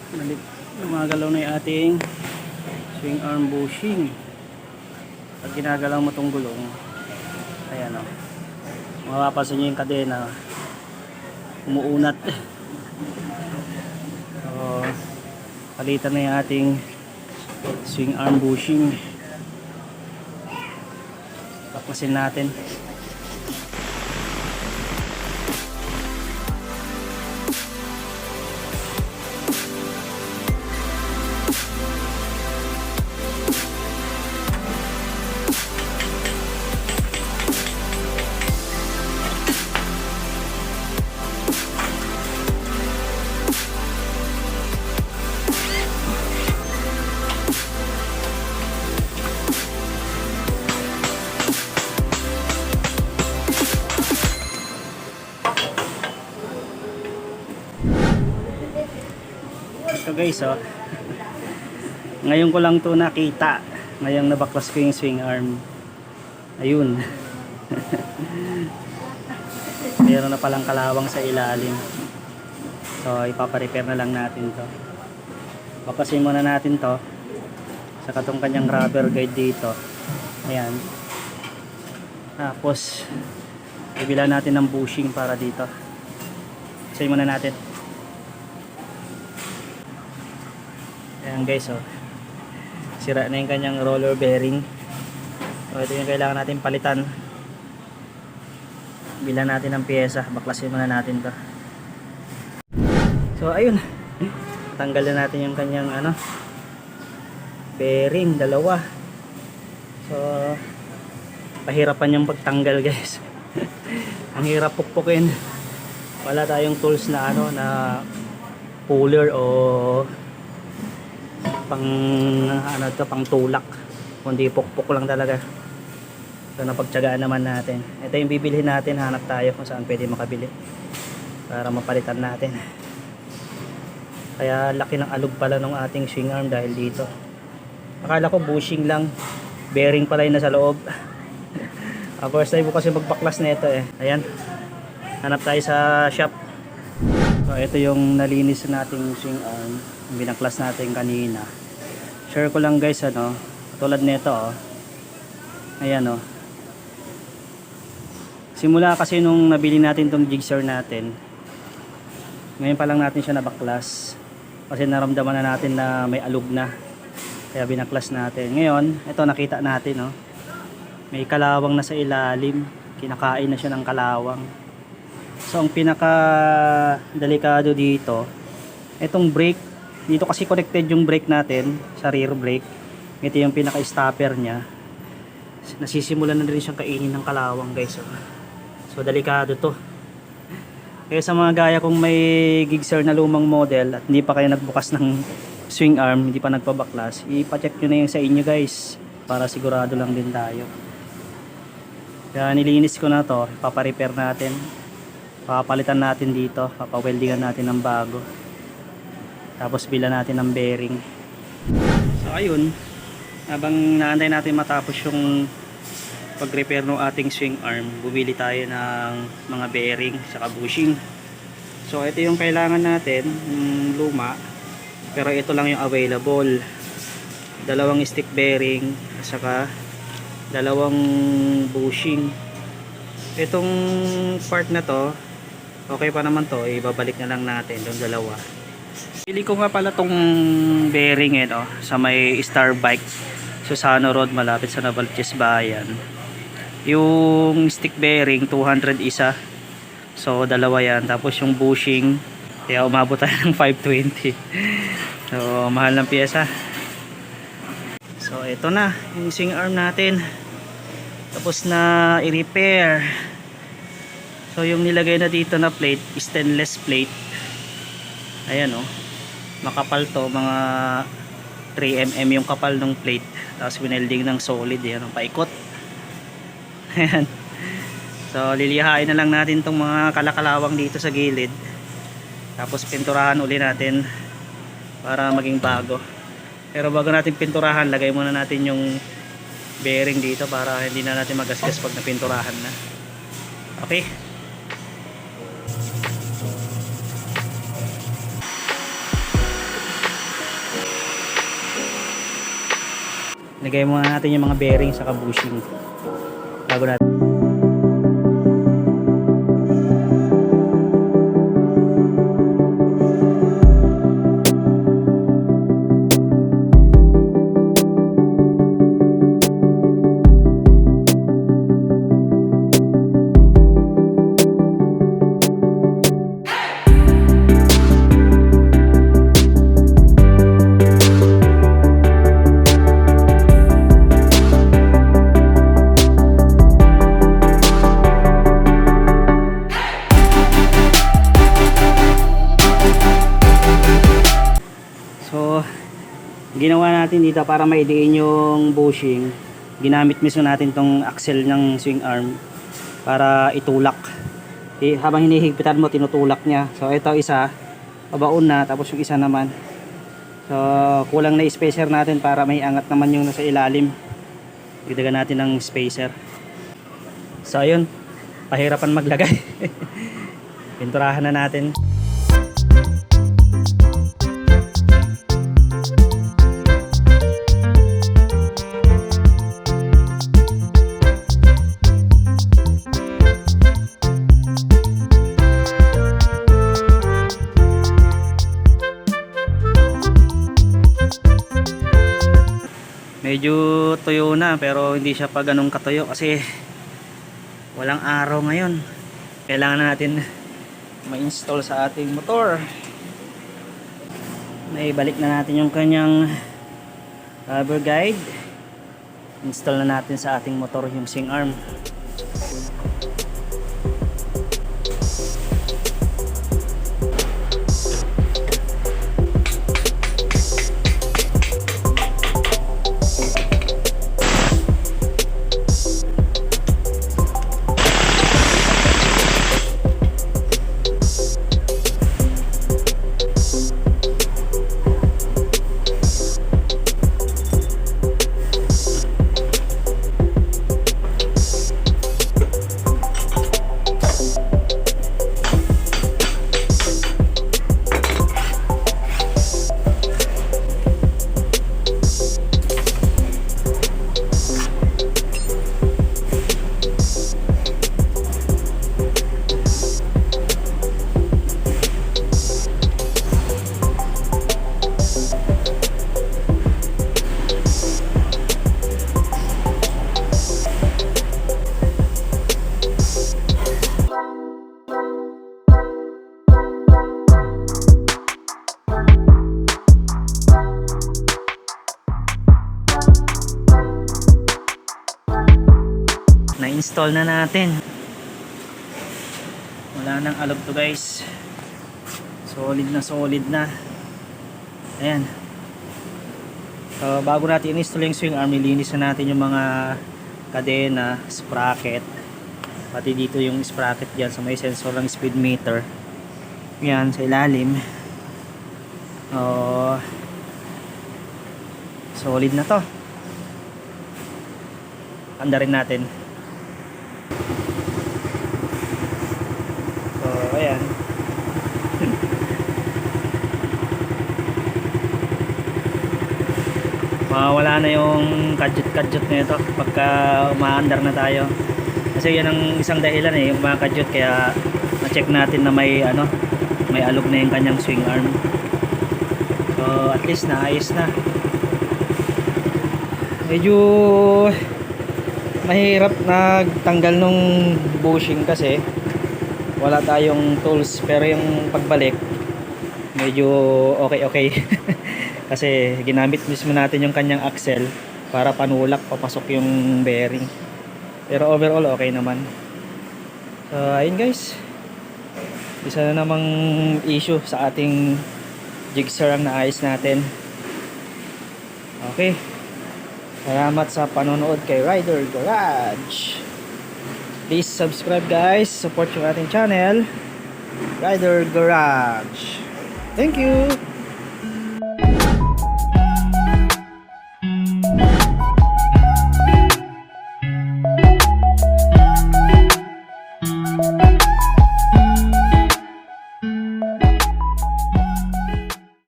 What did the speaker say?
Gumagalaw na yung ating swing arm bushing. Pag ginagalaw mo tong gulong, ayan o, mapapansin nyo yung kadena umuunat. So palitan na yung ating swing arm bushing. Baklasin natin. Ito guys, oh. Ngayon ko lang to nakita. Ngayong nabaklas ko yung swing arm. Ayun. Meron na palang kalawang sa ilalim. So ipapa-repair na lang natin to. Papasin muna natin to sa katong kanyang rubber guide dito. Ayan. Tapos ibila natin ng bushing para dito. Papasin muna natin. Ayan guys, oh. Sira na yung kanyang roller bearing. So ito yung kailangan natin palitan. Bilan natin ng pyesa. Baklasin muna natin to. So ayun, tanggal na natin yung kanyang bearing, dalawa. So pahirapan yung pagtanggal guys. Ang hirap pukpukin. Wala tayong tools na na puller o pang tulak, kundi pukpok lang talaga. So napagtiyagaan naman natin. Ito yung bibilhin natin, hanap tayo kung saan pwede makabili para mapalitan natin. Kaya laki ng alog pala ng ating swing arm dahil dito. Akala ko bushing lang, bearing pala yun nasa loob. First time ko kasi magbaklas na ito eh. Ayan, hanap tayo sa shop. So ito yung nalinis nating swing arm, binaklas natin kanina. Share ko lang guys, tulad nito, ayan, simula kasi nung nabili natin tong jigsaw natin, ngayon pa lang natin siya nabaklas kasi naramdaman na natin na may alog na, kaya binaklas natin. Ngayon ito nakita natin, may kalawang na sa ilalim, kinakain na siya ng kalawang. So ang pinaka delikado dito, itong brake. Dito kasi connected yung brake natin sa rear brake. Ito yung pinaka stopper nya. Nasisimulan na rin siyang kainin ng kalawang guys. So delikado to. Kaya sa mga gaya kung may Gixxer na lumang model at hindi pa kayo nagbukas ng swing arm, hindi pa nagpabaklas, ipacheck nyo na yung sa inyo guys, para sigurado lang din tayo. Kaya nilinis ko na to, paparepair natin, papalitan natin dito, papaweldingan natin ng bago, tapos bila natin ng bearing. So ayun, habang naantay natin matapos yung pag-repair ng ating swing arm, bumili tayo ng mga bearing saka bushing. So ito yung kailangan natin, luma, pero ito lang yung available. Dalawang stick bearing at saka dalawang bushing. Itong part na to, okay pa naman to, ibabalik na lang natin yung dalawa. Pili ko nga pala tong bearing sa may Star Bike Susano Road, malapit sa Novaliches Bayan. Yung stick bearing 200 isa, so dalawa yan. Tapos yung bushing, kaya umabot tayo ng 520. So mahal ng pyesa. So ito na yung swing arm natin, tapos na i-repair. So yung nilagay na dito na plate, stainless plate, ayan makapal to, mga 3mm yung kapal ng plate. Tapos winelding ng solid, yan paikot. Ayan. So lilihain na lang natin tong mga kalakalawang dito sa gilid, tapos pinturahan uli natin para maging bago. Pero bago natin pinturahan, lagay muna natin yung bearing dito para hindi na natin magasgas pag napinturahan na. Okay. Lagay muna natin yung mga bearing sa bushing bago natin. So, ginawa natin dito para maidiin yung bushing. Ginamit mismo natin tong axle ng swing arm para itulak. Habang hinihigpitan mo, tinutulak niya. So, ito isa, pabaon na, tapos yung isa naman. So, kulang na spacer natin para may angat naman yung nasa ilalim. Dagdagan natin ng spacer. So, ayun, pahirapan maglagay. Pinturahan na natin. Medyo tuyo na pero hindi siya pa ganun katuyo kasi walang araw ngayon. Kailangan na natin ma-install sa ating motor. Naibalik na natin yung kanyang rubber guide. Install na natin sa ating motor yung swing arm. Na-install na natin. Wala nang alog to guys. Solid na. Ayan. So, bago natin i-install yung swing arm, nilinis na natin yung mga kadena, sprocket. Pati dito yung sprocket dyan sa may sensor ng speed meter. Yan, sa ilalim. Solid na to. Andarin natin. So, ayan. Mawala na yung kadyot na ito pagka umaandar na tayo. Kasi yan ang isang dahilan yung mga kadyot, kaya na-check natin na may alog na yung kanyang swing arm. So, at least naayos na. Medyo mahirap nagtanggal nung bushing kasi wala tayong tools, pero yung pagbalik medyo okay. Kasi ginamit mismo natin yung kanyang axle para panulak papasok yung bearing, pero overall okay naman. So ayun guys, isa na namang issue sa ating jigsaw ang naayos natin. Okay, salamat sa panonood kay Rider Garage. Please subscribe guys, support yung ating channel, Rider Garage. Thank you.